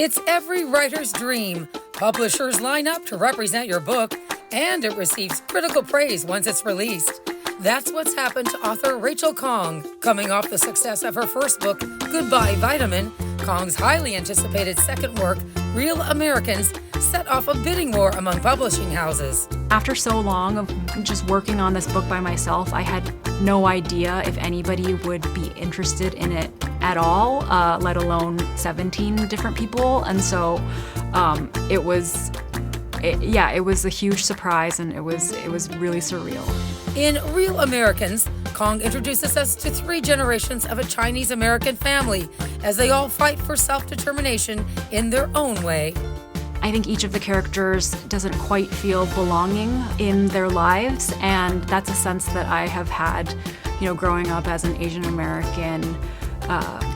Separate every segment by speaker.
Speaker 1: It's every writer's dream. Publishers line up to represent your book, and it receives critical praise once it's released. That's what's happened to author Rachel Khong. Coming off the success of her first book, Goodbye Vitamin, Khong's highly anticipated second work, Real Americans, set off a bidding war among publishing houses.
Speaker 2: After so long of just working on this book by myself, I had no idea if anybody would be interested in it at all, let alone 17 different people. And so it was a huge surprise, and it was really surreal.
Speaker 1: In Real Americans, Khong introduces us to 3 generations of a Chinese-American family as they all fight for self-determination in their own way.
Speaker 2: I think each of the characters doesn't quite feel belonging in their lives, and that's a sense that I have had, growing up as an Asian American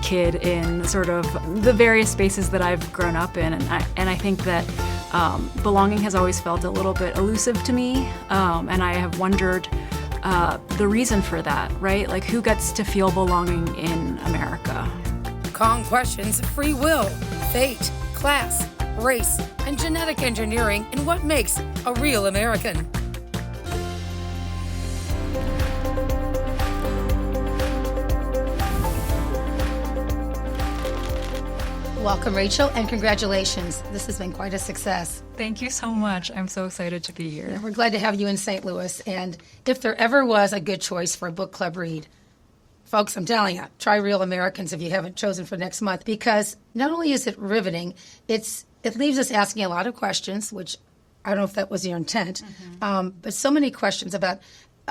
Speaker 2: kid in sort of the various spaces that I've grown up in, and I think that belonging has always felt a little bit elusive to me, and I have wondered the reason for that, right? Like, who gets to feel belonging in America?
Speaker 1: Khong questions free will, fate, class, race, and genetic engineering in what makes a real American. Welcome, Rachel, and congratulations. This has been quite a success.
Speaker 2: Thank you so much. I'm so excited to be here.
Speaker 1: We're glad to have you in St. Louis. And if there ever was a good choice for a book club read, folks, I'm telling you, try Real Americans if you haven't chosen for next month, because not only is it riveting, it leaves us asking a lot of questions, which I don't know if that was your intent, but so many questions about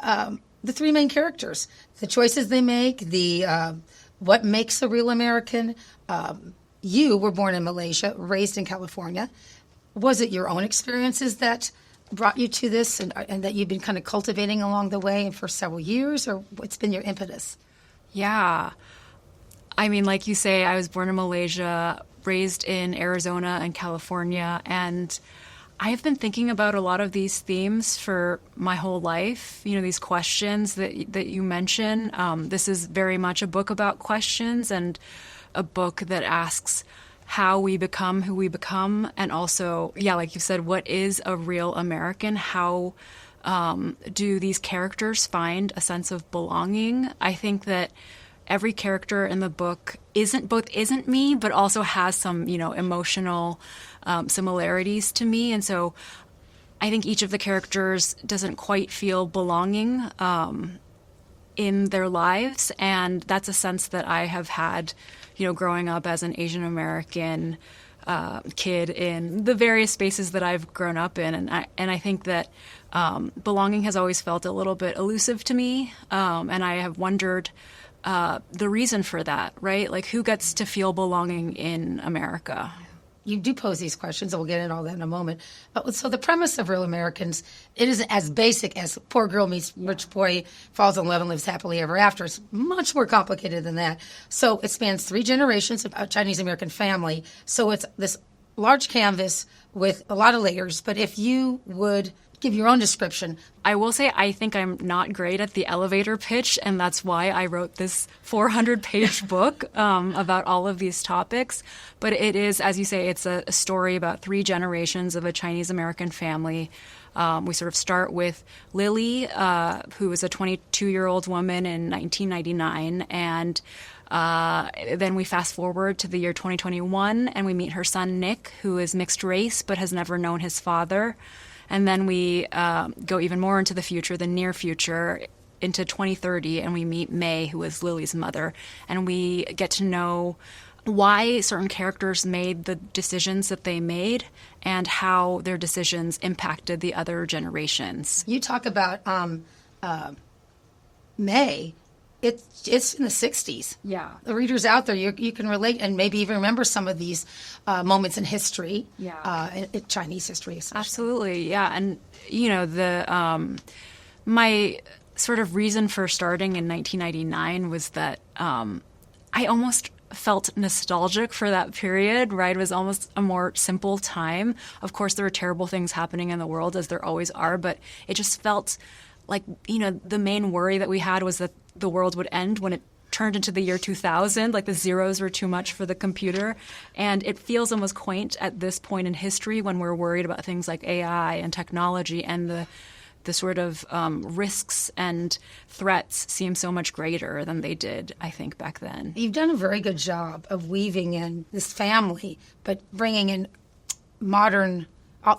Speaker 1: the 3 main characters, the choices they make, what makes a real American. You were born in Malaysia, raised in California. Was it your own experiences that brought you to this and that you've been kind of cultivating along the way for several years, or what's been your impetus?
Speaker 2: Yeah. I mean, like you say, I was born in Malaysia, raised in Arizona and California, and I have been thinking about a lot of these themes for my whole life, these questions that you mention. This is very much a book about questions, and a book that asks how we become who we become, and also, like you said, what is a real American? How do these characters find a sense of belonging? I think that every character in the book isn't me, but also has some, emotional similarities to me. And so I think each of the characters doesn't quite feel belonging in their lives. And that's a sense that I have had, growing up as an Asian American kid in the various spaces that I've grown up in. And I think that belonging has always felt a little bit elusive to me. And I have wondered the reason for that, right? Like, who gets to feel belonging in America?
Speaker 1: You do pose these questions, and we'll get into all that in a moment. But so the premise of Real Americans, it isn't as basic as poor girl meets rich boy, falls in love and lives happily ever after. It's much more complicated than that. So it spans 3 generations of a Chinese American family. So it's this large canvas with a lot of layers. But if you would give your own description.
Speaker 2: I will say I think I'm not great at the elevator pitch, and that's why I wrote this 400-page book about all of these topics. But it is, as you say, it's a story about 3 generations of a Chinese-American family. We sort of start with Lily, who was a 22-year-old woman in 1999, and then we fast forward to the year 2021, and we meet her son, Nick, who is mixed race but has never known his father. And then we go even more into the future, the near future, into 2030, and we meet May, who is Lily's mother. And we get to know why certain characters made the decisions that they made and how their decisions impacted the other generations.
Speaker 1: You talk about May. It's in the 60s.
Speaker 2: Yeah.
Speaker 1: The readers out there, you can relate and maybe even remember some of these moments in history.
Speaker 2: Yeah.
Speaker 1: In Chinese history, especially.
Speaker 2: Absolutely, yeah. And, my sort of reason for starting in 1999 was that I almost felt nostalgic for that period, right? It was almost a more simple time. Of course, there were terrible things happening in the world, as there always are, but it just felt like, the main worry that we had was that the world would end when it turned into the year 2000, like the zeros were too much for the computer. And it feels almost quaint at this point in history when we're worried about things like AI and technology, and the sort of risks and threats seem so much greater than they did, I think, back then.
Speaker 1: You've done a very good job of weaving in this family, but bringing in modern,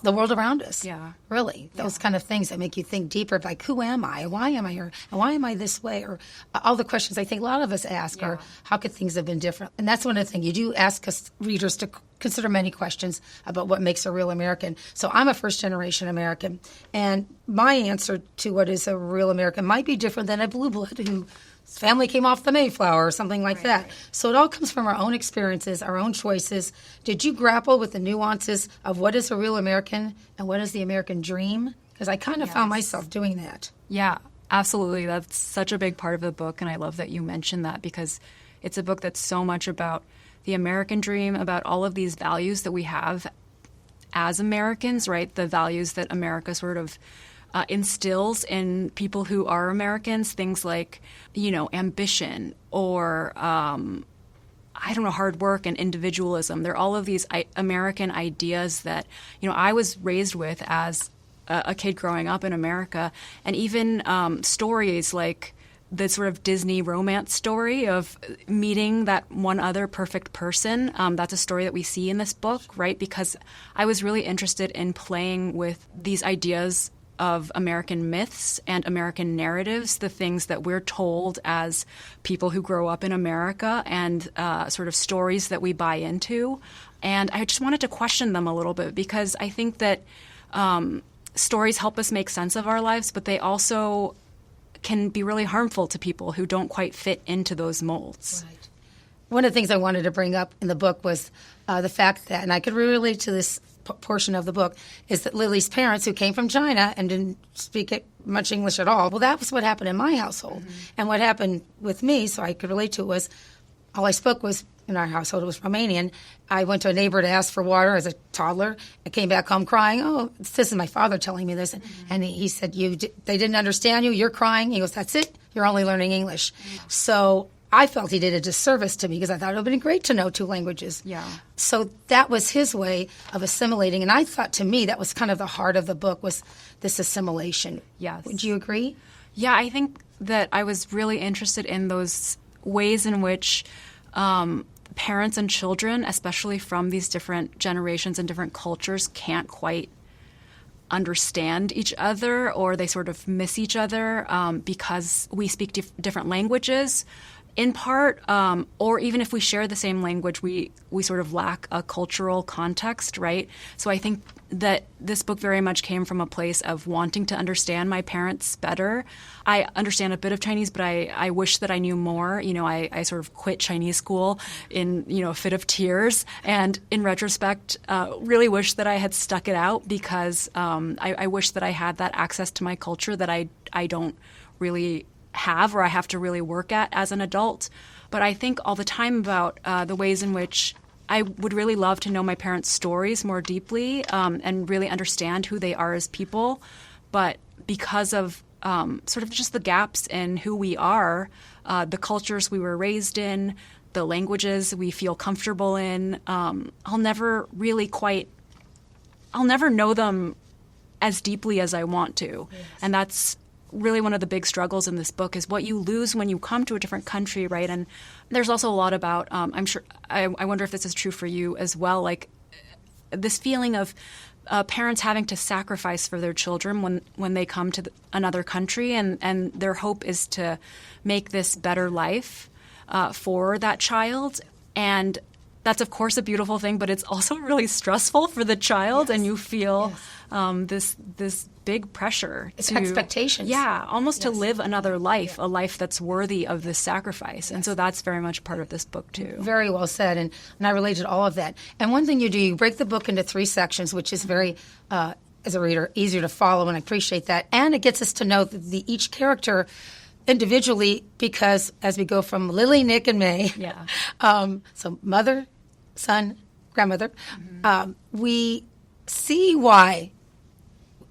Speaker 1: the world around us.
Speaker 2: Yeah.
Speaker 1: Really. Those kind of things that make you think deeper, like, who am I? Why am I here? And why am I this way? Or all the questions I think a lot of us ask are, how could things have been different? And that's one of the things. You do ask us readers to consider many questions about what makes a real American. So I'm a first-generation American, and my answer to what is a real American might be different than a blue blood whose family came off the Mayflower or something like that. Right. So it all comes from our own experiences, our own choices. Did you grapple with the nuances of what is a real American and what is the American dream? Because I kind of found myself doing that.
Speaker 2: Yeah, absolutely. That's such a big part of the book, and I love that you mentioned that, because it's a book that's so much about the American dream, about all of these values that we have as Americans, right? The values that America sort of instills in people who are Americans, things like, ambition or, hard work and individualism. There are all of these American ideas that, I was raised with as a kid growing up in America. And even stories like the sort of Disney romance story of meeting that one other perfect person. That's a story that we see in this book, right? Because I was really interested in playing with these ideas of American myths and American narratives, the things that we're told as people who grow up in America, and sort of stories that we buy into. And I just wanted to question them a little bit, because I think that stories help us make sense of our lives, but they also can be really harmful to people who don't quite fit into those molds.
Speaker 1: Right. One of the things I wanted to bring up in the book was the fact that, and I could relate to this portion of the book, is that Lily's parents, who came from China and didn't speak much English at all, well, that was what happened in my household. Mm-hmm. And what happened with me, so I could relate to it, was all I spoke was, in our household, it was Romanian. I went to a neighbor to ask for water as a toddler. I came back home crying. Oh, this is my father telling me this. Mm-hmm. And he said, they didn't understand you. You're crying. He goes, that's it. You're only learning English. Mm-hmm. So I felt he did a disservice to me, because I thought it would have been great to know two languages.
Speaker 2: Yeah.
Speaker 1: So that was his way of assimilating. And I thought, to me, that was kind of the heart of the book, was this assimilation.
Speaker 2: Yes.
Speaker 1: Would you agree?
Speaker 2: Yeah, I think that I was really interested in those ways in which parents and children, especially from these different generations and different cultures, can't quite understand each other, or they sort of miss each other because we speak different languages, in part, or even if we share the same language, we sort of lack a cultural context, right? So I think that this book very much came from a place of wanting to understand my parents better. I understand a bit of Chinese, but I wish that I knew more. I sort of quit Chinese school in, a fit of tears, and in retrospect, really wish that I had stuck it out, because I wish that I had that access to my culture that I don't really have, or I have to really work at as an adult. But I think all the time about the ways in which I would really love to know my parents' stories more deeply, and really understand who they are as people. But because of sort of just the gaps in who we are, the cultures we were raised in, the languages we feel comfortable in, I'll never know them as deeply as I want to. Yes. And that's really one of the big struggles in this book, is what you lose when you come to a different country, right? And there's also a lot about, I'm sure, I wonder if this is true for you as well, like this feeling of parents having to sacrifice for their children when they come to another country, and their hope is to make this better life for that child. And that's, of course, a beautiful thing, but it's also really stressful for the child, yes. And you feel this big pressure.
Speaker 1: It's expectations.
Speaker 2: Yeah, almost to live another life, a life that's worthy of this sacrifice. And so that's very much part of this book, too.
Speaker 1: Very well said, and I related all of that. And one thing you do, you break the book into 3 sections, which is very, as a reader, easier to follow, and I appreciate that. And it gets us to know each character individually, because as we go from Lily, Nick, and May, so mother, son, grandmother, we see why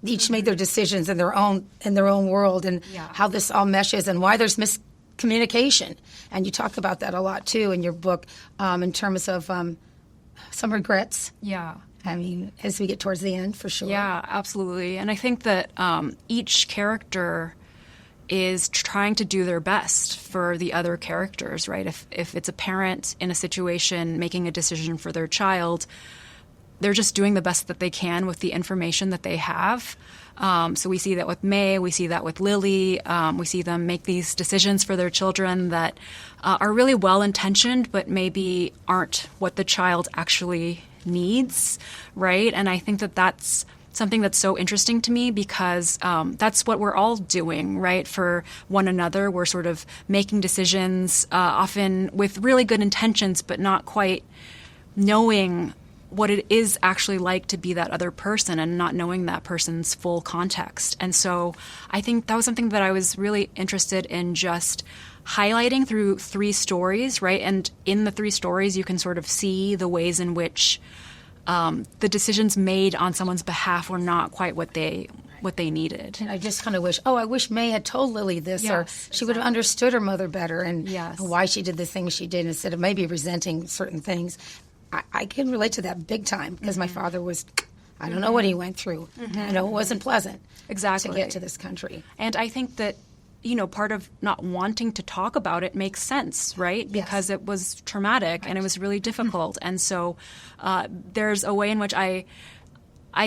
Speaker 1: each made their decisions in their own world, and how this all meshes, and why there's misconceptions communication. And you talk about that a lot, too, in your book, in terms of some regrets.
Speaker 2: Yeah.
Speaker 1: I mean, as we get towards the end, for sure.
Speaker 2: Yeah, absolutely. And I think that each character is trying to do their best for the other characters, right? If it's a parent in a situation making a decision for their child, they're just doing the best that they can with the information that they have. So we see that with May, we see that with Lily, we see them make these decisions for their children that are really well-intentioned, but maybe aren't what the child actually needs, right? And I think that that's something that's so interesting to me because that's what we're all doing, right? For one another, we're sort of making decisions, often with really good intentions, but not quite knowing what it is actually like to be that other person and not knowing that person's full context. And so I think that was something that I was really interested in just highlighting through 3 stories, right? And in the 3 stories, you can sort of see the ways in which the decisions made on someone's behalf were not quite what they needed.
Speaker 1: And I just kind of wish, I wish May had told Lily this, or she would have understood her mother better and why she did the things she did instead of maybe resenting certain things. I can relate to that big time because my father was, I don't know what he went through. I know it wasn't pleasant to get to this country.
Speaker 2: And I think that, part of not wanting to talk about it makes sense, right? Because it was traumatic and it was really difficult. And so there's a way in which I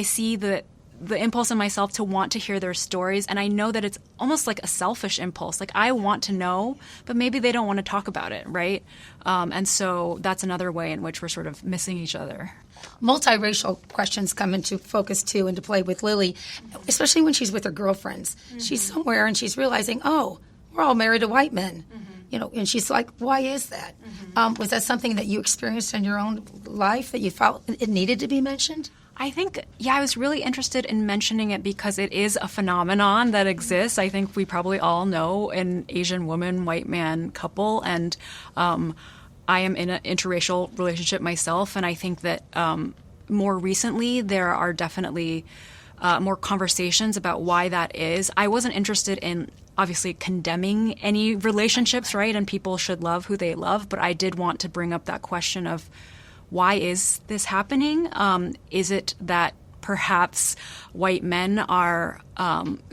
Speaker 2: see the impulse in myself to want to hear their stories. And I know that it's almost like a selfish impulse. Like I want to know, but maybe they don't want to talk about it, right? And so that's another way in which we're sort of missing each other.
Speaker 1: Multiracial questions come into focus, too, and to play with Lily, especially when she's with her girlfriends. She's somewhere and she's realizing, we're all married to white men. And she's like, why is that? Was that something that you experienced in your own life that you felt it needed to be mentioned?
Speaker 2: I think, I was really interested in mentioning it because it is a phenomenon that exists. I think we probably all know an Asian woman, white man couple, and I am in an interracial relationship myself, and I think that more recently there are definitely more conversations about why that is. I wasn't interested in obviously condemning any relationships, right? And people should love who they love, but I did want to bring up that question of why is this happening? Is it that perhaps white men are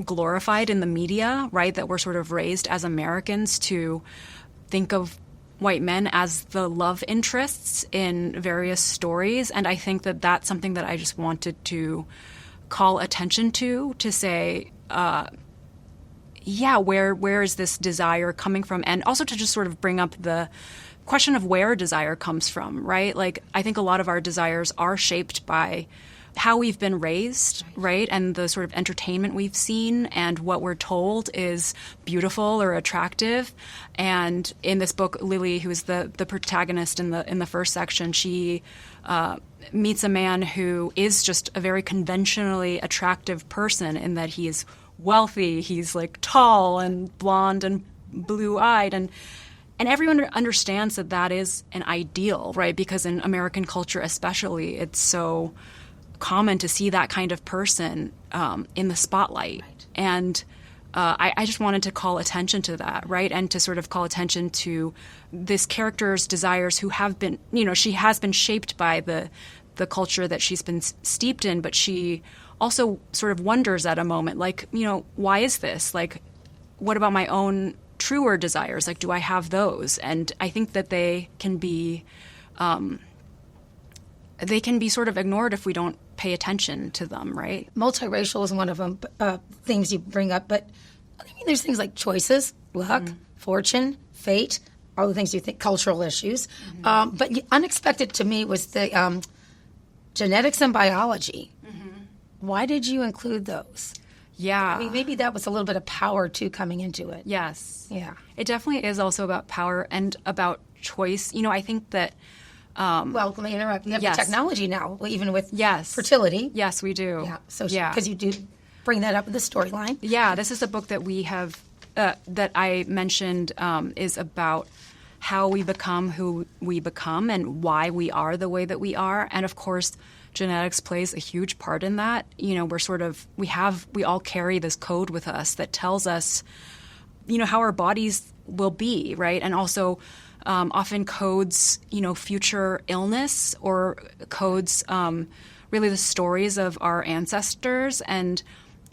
Speaker 2: glorified in the media, right? That we're sort of raised as Americans to think of white men as the love interests in various stories. And I think that that's something that I just wanted to call attention to say, where is this desire coming from? And also to just sort of bring up the question of where desire comes from, right? Like, I think a lot of our desires are shaped by how we've been raised, right? And the sort of entertainment we've seen and what we're told is beautiful or attractive. And in this book, Lily, who is the protagonist in the first section, she meets a man who is just a very conventionally attractive person in that he is wealthy, he's like tall and blonde and blue-eyed, and everyone understands that that is an ideal, right? Because in American culture especially, it's so common to see that kind of person in the spotlight. Right. And I just wanted to call attention to that, right? And to sort of call attention to this character's desires who have been, she has been shaped by the culture that she's been steeped in, but she also sort of wonders at a moment, like, why is this? Like, what about my own truer desires? Like, do I have those? And I think that they can be sort of ignored if we don't pay attention to them, right?
Speaker 1: Multiracial is one of them, things you bring up. But I mean, there's things like choices, luck, fortune, fate, all the things you think, cultural issues. But unexpected to me was the genetics and biology. Why did you include those?
Speaker 2: Yeah.
Speaker 1: I mean, maybe that was a little bit of power, too, coming into it.
Speaker 2: Yes.
Speaker 1: Yeah.
Speaker 2: It definitely is also about power and about choice. I think that...
Speaker 1: well, let me interrupt. You have the technology now, even with fertility.
Speaker 2: Yes, we do.
Speaker 1: Yeah. So, because you do bring that up in the storyline.
Speaker 2: Yeah, this is a book that we have, that I mentioned is about how we become who we become and why we are the way that we are. And, of course, genetics plays a huge part in that. We're sort of, we all carry this code with us that tells us, how our bodies will be, right? And also often codes, future illness or codes really the stories of our ancestors. And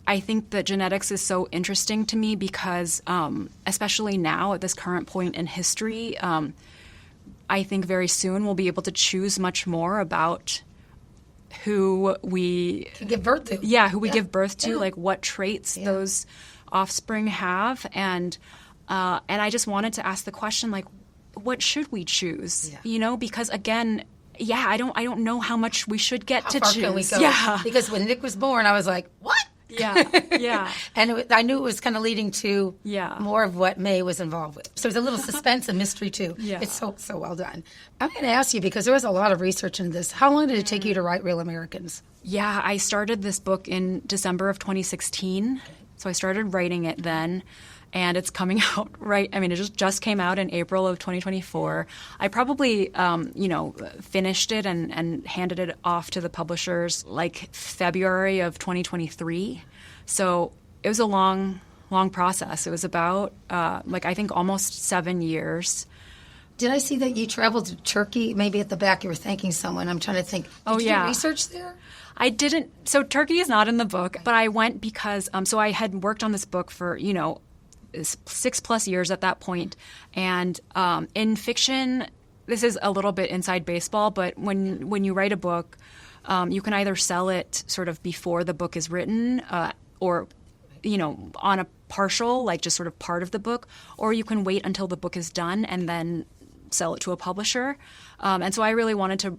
Speaker 2: I think that genetics is so interesting to me because, especially now at this current point in history, I think very soon we'll be able to choose much more about who we
Speaker 1: give birth to.
Speaker 2: Yeah, who we give birth to, like what traits those offspring have. And I just wanted to ask the question, like, what should we choose? Because again, I don't know how much we should get to choose. How far can we go?
Speaker 1: Yeah. Because when Nick was born, I was like, what?
Speaker 2: Yeah.
Speaker 1: And I knew it was kind of leading to more of what May was involved with. So there's a little suspense and mystery, too. Yeah. It's so well done. I'm going to ask you, because there was a lot of research into this, how long did it take you to write Real Americans?
Speaker 2: Yeah, I started this book in December of 2016. Okay. So I started writing it then. And it's coming out it just came out in April of 2024. I probably, finished it and handed it off to the publishers like February of 2023. So it was a long process. It was about, I think almost 7 years.
Speaker 1: Did I see that you traveled to Turkey? Maybe at the back you were thanking someone. I'm trying to think. Did you do research there?
Speaker 2: I didn't. So Turkey is not in the book, but I went because, so I had worked on this book for, 6+ years at that point. And in fiction, this is a little bit inside baseball, but when you write a book, you can either sell it sort of before the book is written or, on a partial, like just sort of part of the book, or you can wait until the book is done and then sell it to a publisher. And so I really wanted to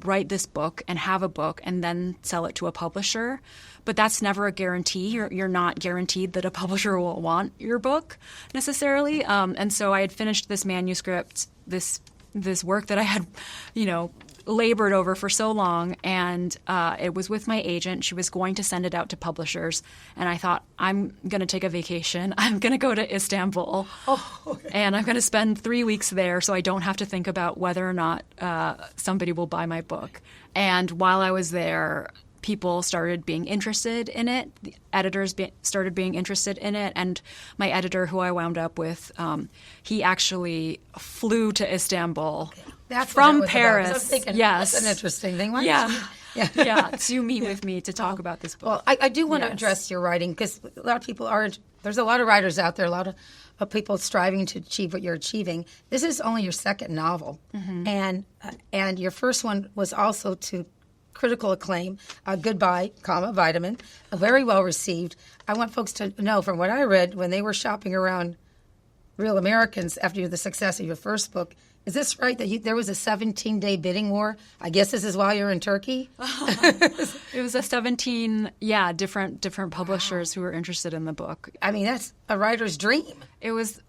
Speaker 2: write this book and have a book and then sell it to a publisher. But that's never a guarantee. You're not guaranteed that a publisher will want your book necessarily. And so I had finished this manuscript, this work that I had, labored over for so long, and it was with my agent. She was going to send it out to publishers, and I thought, I'm going to take a vacation. I'm going to go to Istanbul, and I'm going to spend 3 weeks there so I don't have to think about whether or not somebody will buy my book. And while I was there, people started being interested in it. The editors started being interested in it. And my editor, who I wound up with, he actually flew to Istanbul from Paris.
Speaker 1: I was thinking,
Speaker 2: yes.
Speaker 1: That's an interesting thing.
Speaker 2: To meet with me to talk about this book.
Speaker 1: Well, I do want to address your writing because a lot of people aren't. There's a lot of writers out there, a lot of people striving to achieve what you're achieving. This is only your second novel. Mm-hmm. And your first one was also to critical acclaim, Goodbye, Vitamin, very well received. I want folks to know from what I read when they were shopping around Real Americans after the success of your first book. Is this right that there was a 17-day bidding war? I guess this is while you're in Turkey?
Speaker 2: It was a 17, different publishers who were interested in the book.
Speaker 1: I mean, that's a writer's dream.
Speaker 2: It was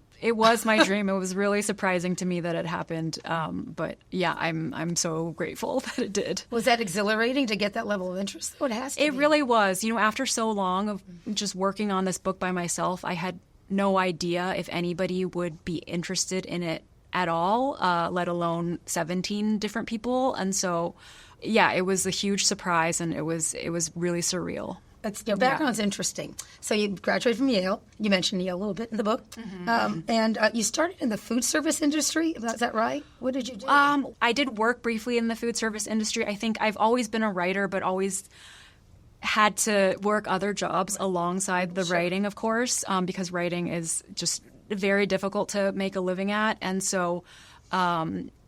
Speaker 2: my dream. It was really surprising to me that it happened. But I'm so grateful that it did.
Speaker 1: Was that exhilarating to get that level of interest? It has to be.
Speaker 2: It really was. After so long of just working on this book by myself, I had no idea if anybody would be interested in it at all, let alone 17 different people. And so, it was a huge surprise, and it was really surreal.
Speaker 1: Your background's interesting. So you graduated from Yale. You mentioned Yale a little bit in the book. Mm-hmm. And you started in the food service industry. Is that right? What did you do?
Speaker 2: I did work briefly in the food service industry. I think I've always been a writer, but always had to work other jobs alongside the writing, of course, because writing is just very difficult to make a living at. And so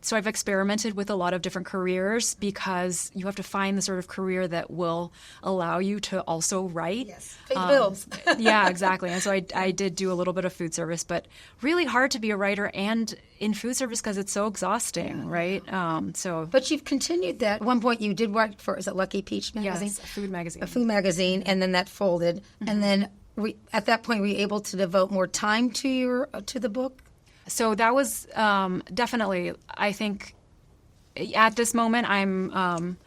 Speaker 2: so I've experimented with a lot of different careers because you have to find the sort of career that will allow you to also write.
Speaker 1: Yes, pay the bills.
Speaker 2: Yeah, exactly. And so I did do a little bit of food service, but really hard to be a writer and in food service because it's so exhausting, right?
Speaker 1: But you've continued that. At one point you did write for, is it Lucky Peach magazine?
Speaker 2: Yes, a food magazine.
Speaker 1: A food magazine, and then that folded. Mm-hmm. And then at that point were you able to devote more time to the book?
Speaker 2: So that was definitely, I think, at this moment, I'm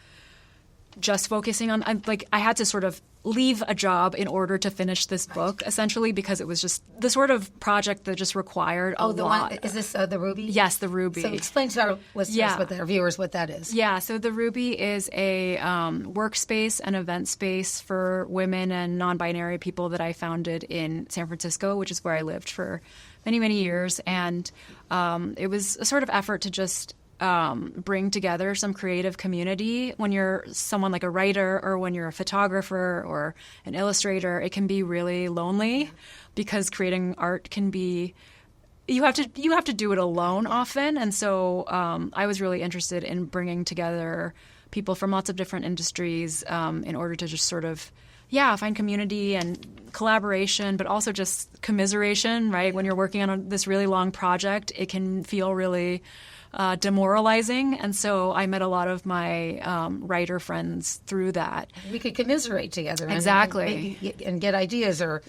Speaker 2: just focusing on, I had to sort of leave a job in order to finish this book, essentially, because it was just the sort of project that just required a lot.
Speaker 1: Is this the Ruby?
Speaker 2: Yes, the Ruby.
Speaker 1: So explain to our listeners, our viewers, what that is.
Speaker 2: Yeah, so the Ruby is a workspace and event space for women and non-binary people that I founded in San Francisco, which is where I lived for many, many years. And it was a sort of effort to just bring together some creative community. When you're someone like a writer or when you're a photographer or an illustrator, it can be really lonely because creating art can be you have to do it alone often. And so I was really interested in bringing together people from lots of different industries in order to just sort of find community and collaboration, but also just commiseration, right? When you're working on this really long project, it can feel really demoralizing. And so I met a lot of my writer friends through that.
Speaker 1: We could commiserate together.
Speaker 2: Exactly.
Speaker 1: And get ideas or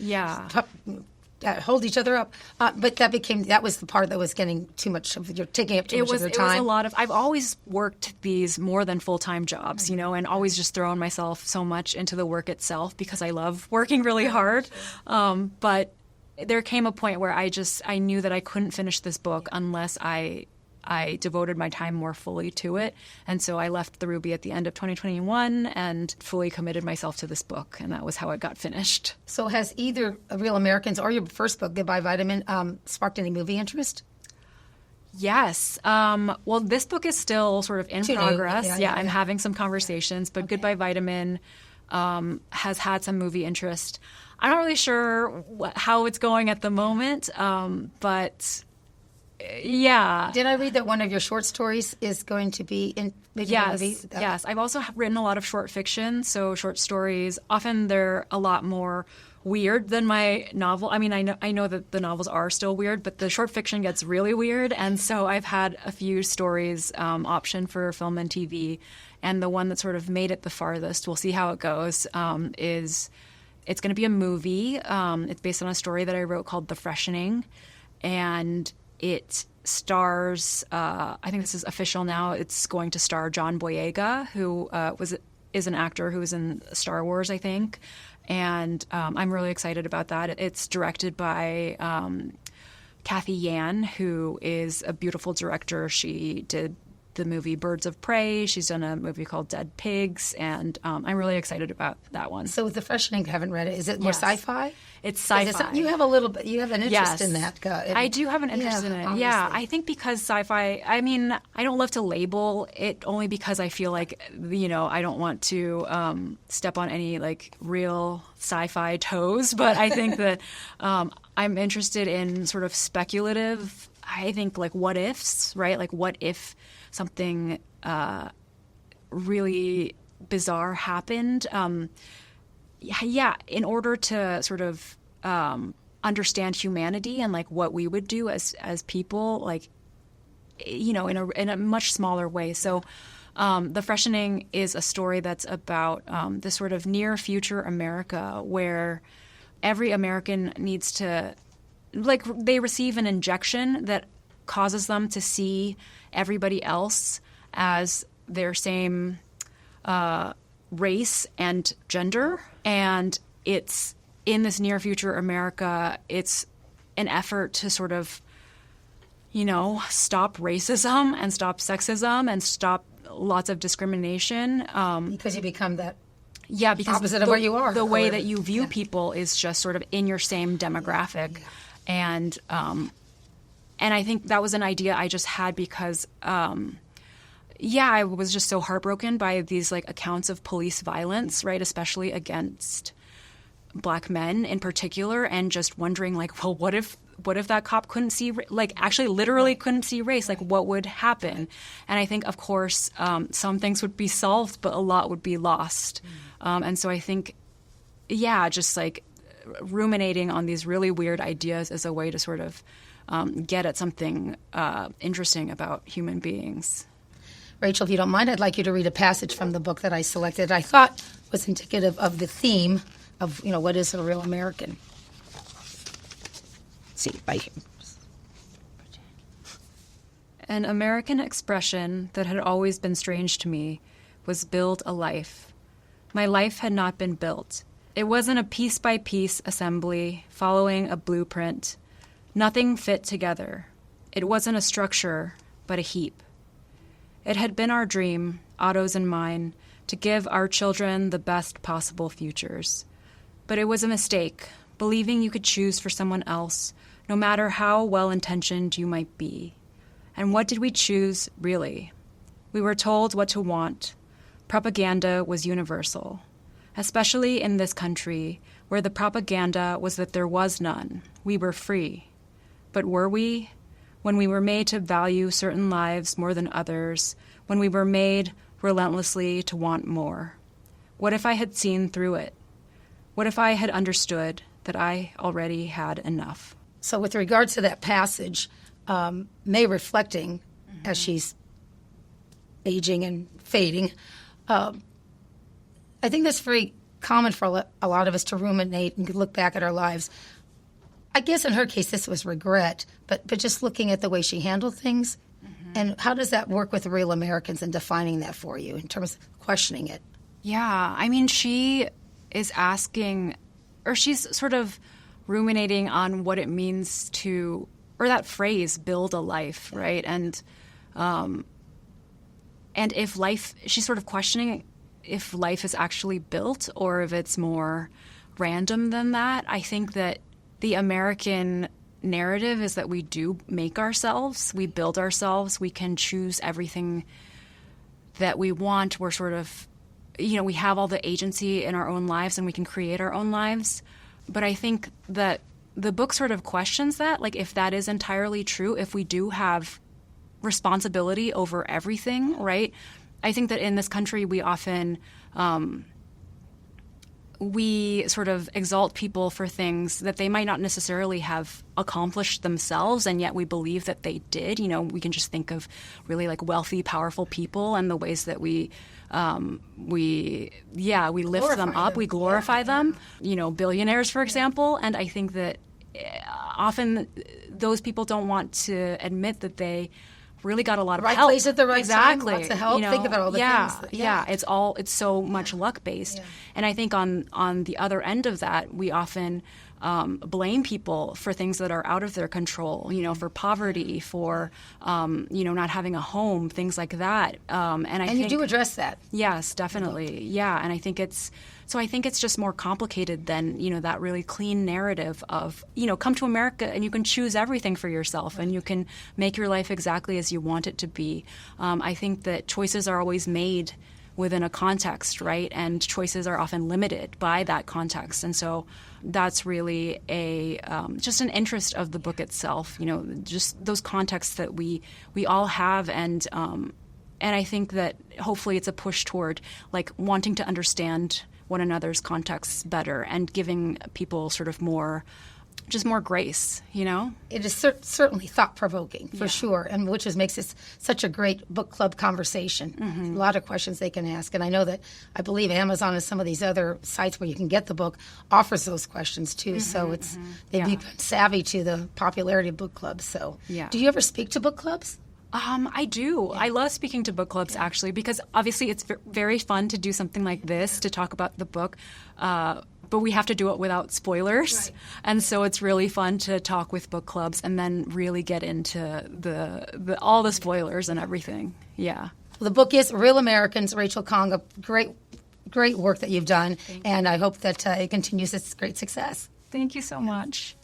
Speaker 1: hold each other up. But that was the part that was getting too much of taking up too much of their time.
Speaker 2: It was a lot of, I've always worked these more than full-time jobs, and always just throwing myself so much into the work itself because I love working really hard. But there came a point where I knew that I couldn't finish this book unless I devoted my time more fully to it. And so I left the Ruby at the end of 2021 and fully committed myself to this book. And that was how it got finished.
Speaker 1: So has either Real Americans or your first book, Goodbye Vitamin, sparked any movie interest?
Speaker 2: Yes. Well, this book is still sort of in progress. I'm having some conversations, but Goodbye Vitamin has had some movie interest. I'm not really sure how it's going at the moment, but... Yeah.
Speaker 1: Did I read that one of your short stories is going to be in maybe a movie?
Speaker 2: Yes. I've also written a lot of short fiction, so short stories. Often they're a lot more weird than my novel. I mean, I know that the novels are still weird, but the short fiction gets really weird. And so I've had a few stories optioned for film and TV. And the one that sort of made it the farthest, we'll see how it goes, is it's going to be a movie. It's based on a story that I wrote called The Freshening. And it stars, I think this is official now, it's going to star John Boyega, who is an actor who was in Star Wars, I think. And I'm really excited about that. It's directed by Kathy Yan, who is a beautiful director. She did the movie Birds of Prey. She's done a movie called Dead Pigs. And I'm really excited about that one.
Speaker 1: So with The Freshening, I haven't read it. Is it more sci-fi?
Speaker 2: It's sci-fi.
Speaker 1: You have a little bit. You have an interest in that.
Speaker 2: I do have an interest in it.
Speaker 1: Obviously.
Speaker 2: Yeah, I think because sci-fi. I mean, I don't love to label it only because I feel like I don't want to step on any real sci-fi toes. But I think that I'm interested in sort of speculative. I think what ifs, right? Like what if something really bizarre happened? In order to sort of understand humanity and what we would do as people, in a much smaller way. So The Freshening is a story that's about this sort of near future America where every American needs to, they receive an injection that causes them to see everybody else as their same race and gender. And it's in this near future America, it's an effort to sort of, stop racism and stop sexism and stop lots of discrimination.
Speaker 1: Because you become that
Speaker 2: because
Speaker 1: opposite of where you are.
Speaker 2: The way that you view people is just sort of in your same demographic. And I think that was an idea I just had because I was just so heartbroken by these accounts of police violence, right, especially against Black men in particular, and just wondering what if that cop couldn't see actually literally couldn't see race, what would happen? And I think of course some things would be solved, but a lot would be lost. And so I think just ruminating on these really weird ideas as a way to sort of get at something interesting about human beings.
Speaker 1: Rachel, if you don't mind, I'd like you to read a passage from the book that I selected. I thought was indicative of the theme of, what is a real American. Let's see, right here.
Speaker 2: An American expression that had always been strange to me was build a life. My life had not been built. It wasn't a piece-by-piece assembly following a blueprint. Nothing fit together. It wasn't a structure, but a heap. It had been our dream, Otto's and mine, to give our children the best possible futures. But it was a mistake, believing you could choose for someone else, no matter how well-intentioned you might be. And what did we choose, really? We were told what to want. Propaganda was universal, especially in this country where the propaganda was that there was none. We were free. But were we? When we were made to value certain lives more than others, when we were made relentlessly to want more. What if I had seen through it? What if I had understood that I already had enough?
Speaker 1: So with regards to that passage, May reflecting as she's aging and fading, I think that's very common for a lot of us to ruminate and look back at our lives. I guess in her case, this was regret, but just looking at the way she handled things, and how does that work with real Americans and defining that for you in terms of questioning it?
Speaker 2: Yeah, I mean, she is asking, or she's sort of ruminating on what it means to, or that phrase, build a life, right? And if life, she's sort of questioning if life is actually built or if it's more random than that. I think that the American narrative is that we do make ourselves, we build ourselves, we can choose everything that we want. We're sort of, we have all the agency in our own lives and we can create our own lives. But I think that the book sort of questions that, like if that is entirely true, if we do have responsibility over everything, right? I think that in this country we often we sort of exalt people for things that they might not necessarily have accomplished themselves, and yet we believe that they did. We can just think of really like wealthy, powerful people and the ways that we lift them up, we glorify them. Billionaires, for example. And I think that often those people don't want to admit that they really got a lot of
Speaker 1: right
Speaker 2: help.
Speaker 1: Place at the right time, lots of help.
Speaker 2: You know,
Speaker 1: think about all the things.
Speaker 2: It's so much luck based. Yeah. And I think on the other end of that, we often blame people for things that are out of their control, for poverty, for, not having a home, things like that. And think
Speaker 1: you do address that.
Speaker 2: Yes, definitely. Yeah. And I think it's just more complicated than, that really clean narrative of, come to America and you can choose everything for yourself and you can make your life exactly as you want it to be. I think that choices are always made within a context, right? And choices are often limited by that context. And so that's really just an interest of the book itself, just those contexts that we all have. And I think that hopefully it's a push toward like wanting to understand one another's contexts better and giving people sort of more grace,
Speaker 1: It is certainly thought-provoking, for sure, and which makes this such a great book club conversation. A lot of questions they can ask. And I believe Amazon and some of these other sites where you can get the book offers those questions, too. So they've become savvy to the popularity of book clubs. So do you ever speak to book clubs?
Speaker 2: I do. Yeah. I love speaking to book clubs, actually, because obviously it's very fun to do something like this, to talk about the book, but we have to do it without spoilers. Right. And so it's really fun to talk with book clubs and then really get into all the spoilers and everything. Yeah.
Speaker 1: Well, the book is Real Americans, Rachel Khong, a great work that you've done, and I hope that it continues its great success.
Speaker 2: Thank you so much.